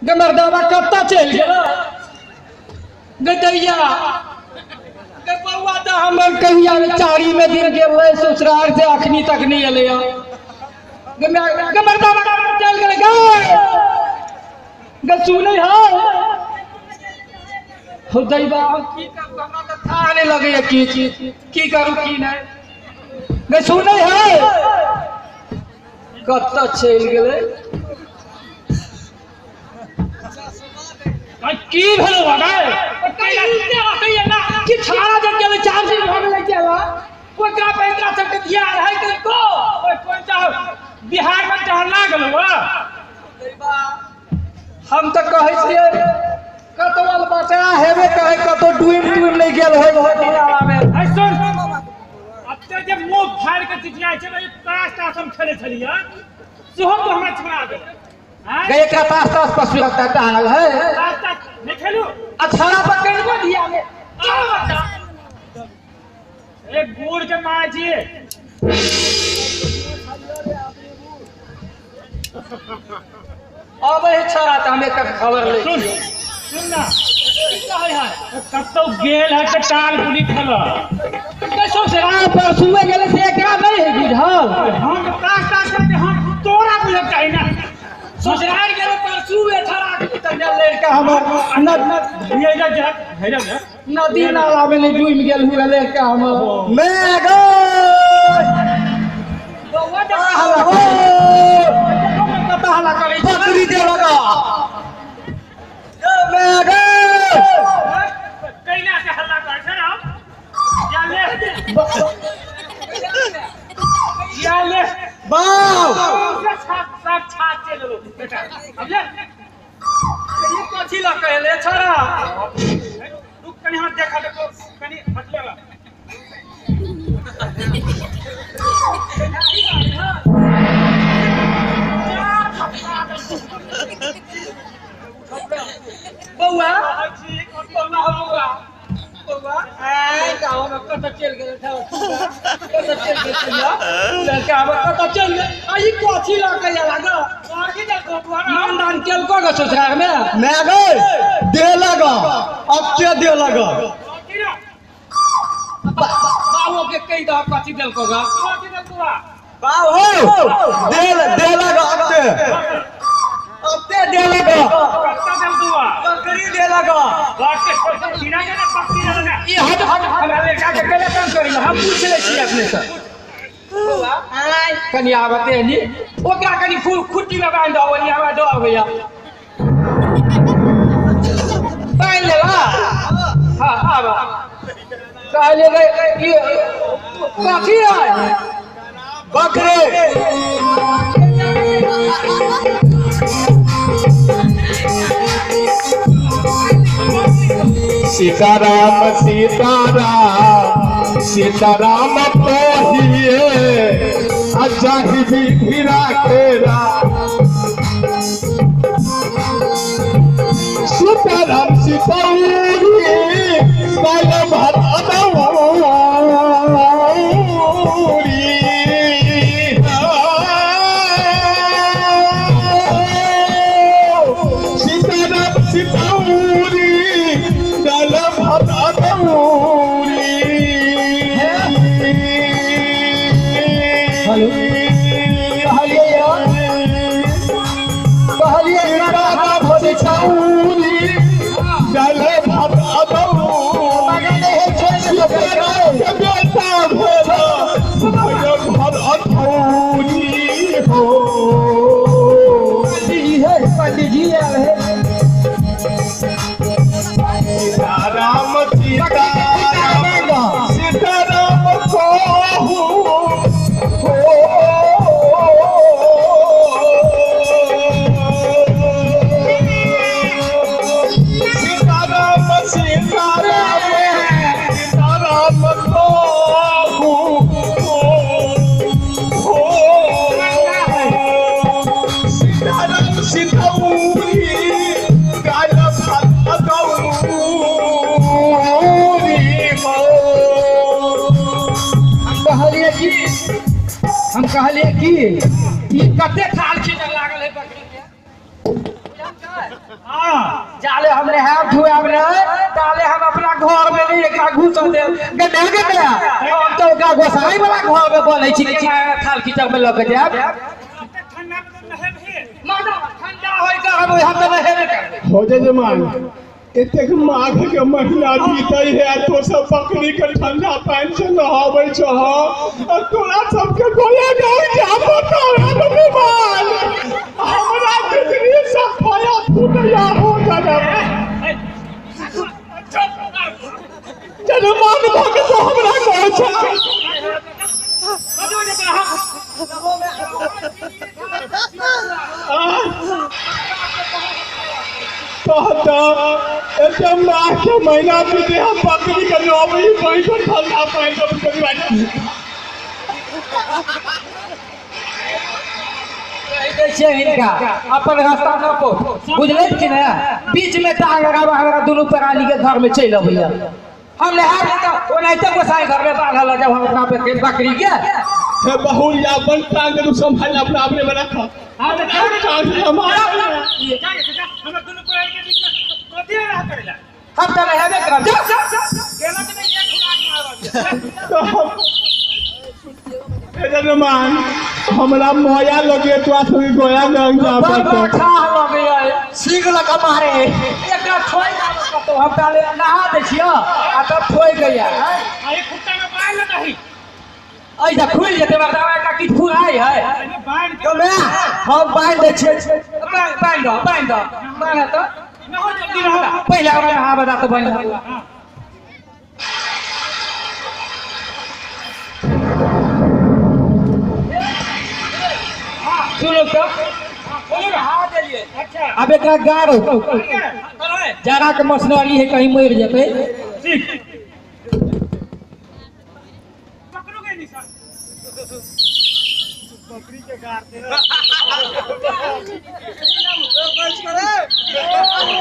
गमरदावा कत्ता चल गेला गदैया के बउआ त हमर कहिया चारी में दिन गेल ससुराल से अखनी तक नहीं अले गमरदावा चल गेल गे सुनै है हो दैवा की करू हमरा त था नहीं लगे की करू की नहीं गे सुनै है कत्ता चल गेले की भेलो भाई कि छाड़ा जब गेले चार दिन हो गेले केला ओकरा पे एकरा सब के ध्यान है कि को कोई बिहार में टहला गेलो हम तो कहै छियै कतवल बचा हेबे कहे कतो डूब नहीं गेल होय दिनाला में ऐ सुन अब जे मुंह फाड़ के चिचिया छै ना ताश ताश हम खेले छलिए सेहो तो हमरा छुड़ा दे गए का ताश ताश पर सुरक्षा टांगल है ताश ताश नहीं खेलू अछाड़ा पर कनको दिया में एक गुड़ के माजी अब है छाड़ा त हमें तक खबर ले सुन ना कतो गेल है के टाल पुली खेल कैसो से राह पर सुबह गेले से एकरा नहीं है बुझल हम ताश ताश करते हम तोरा बुझल चाहिए ना ससुराल गेले परसू छाड़ा के त लड़का हमर नदी नाला में नहीं डूब गेल हुए लड़का हमर मैं गो बउआ जा हला हो कता हला करे बकरी दे लगा मैं गो कैला से हल्ला कर छ ना या ले बाव सब छात चलो बेटा अब ले ये कथी ला कहले छरा रुक कनी हाथ देखा देखो कनी हट लेगा बउआ बउआ आई गांव में कत चल गेल था कत चल गेल लड़का अब कत चल गेल आई कथी ला कहया लागा और की देखो मानदान केल को ग ससुराल में मैं गए दे लगा अब के दे लगा बाबू के कई दा कथी देल को गा कथी देल को बाबू दे लगा अब ते दे लगा कत्ता देल दुआ बकरी दे लगा बात के सीना के बकरी दे लगा ई हट हमरा लड़का के केले काम करी हम पूछ ले छी अपने से बउआ आई कनी आवते नी ओकरा कनी खुट्टी में बांध दो ओनी आवा दो भैया बांध लेला हां आवा कहले ये कथी है बकरे सीताराम सीताराम सीताराम कहिए अजाहि भी राखेरा सीताराम सीताऊरी काल भरदौरी सीताराम सीताऊरी काल भरदौरी कहलिए राधा भोज छौरी काल पंडित जी आए राम सीताराम सीताराम कहू सीताराम सीताराम सीताराम कहू सीताराम सीताऊरी काल भरदौरी हम कहलिए कि ई कते खाल छीन लागल है जाले हमने हम धुए हमने ताले हम अपना घर में नहीं का घुस दे गड्ढा गड्ढा हम तो का गोसाई वाला घर में बोलै छी कि थाल कीचड़ में लग जाब ठंडा में नहे भी मानो ठंडा होय का हम तो नहे कर हो जे जमान एतेक माघ के महीना बीतै है तो सब बकरी के ठंडा पानी से नहाबै छह और तोरा सबके गोले गई जा बताओ भगवान हमरा कितनी सफाया फुटया हो जन्मान भक्त हमरा कहै छै कहता एते माघ के महीना बीते हम बकरी के नहाबै बैठ ठंडा पानी सब करी इनका अपन रास्ता न पो बुझले कि ना बीच में टांग लगावा हमरा दोनों प्राणी के घर में चल अबैया हम नहा तो ओनाइते गोसाई घर में बांधल जब हम अपना पे बकरी के हे बहुल या बन टांग के संभाल अपना अपने में रखा हमारा हम दोनों प्राणी के बीच में कथि रहा करेला हम तो नहाबे करब केना के एक खुराक मारब जजमान हमरा मोया लगे तो आथी गोया गंग जा पड़ता खा लगे सीग लगा मारे एकरा खोई ना तो हम ताले नहा दे छियो आ तब खोई गया आई खुट्टा में बांध नहीं ऐसा खुल जेते बतावा का की फुराई है बांध के मैं हम बांध दे छियै बांध तो न हो जल्दी रहा पहले हमरा नहा बता तो बन सुनो तो हाथ दिए अच्छा अब एकरा गाड़ जरा के मसनरी है कहीं मर जेते ठीक पकड़ोगे निशान बकरी के गाड़ दे बच करे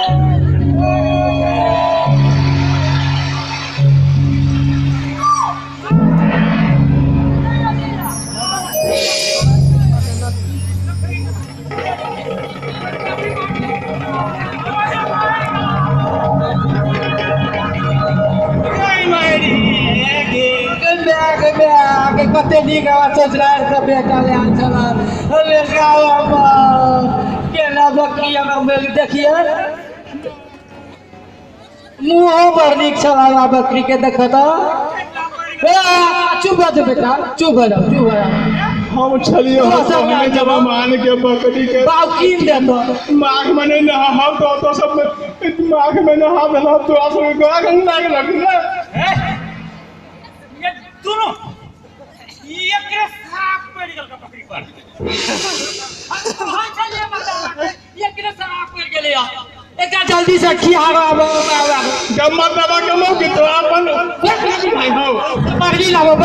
कते नीक आवाज सोचला सब बेटा ले आन चला ले गावा केना बकरी हम देखिए मुंह पर नीक चला बकरी के देखता चुप हो बेटा चुप हो जाओ हम छलियो हमने जब मान के बकरी के बाप कीन दे तो माघ में नहीं नहा तो सब माघ में नहा देला तो आसो गोया गंग लाग लग ये दोनों ये के साफ पड़ गेल का बकरी पर हां चलिए बता ये के साफ पड़ गेले एकरा जल्दी से खियावा जब मत दबा के मुंह की तो अपन भाई हो बकरी लाओ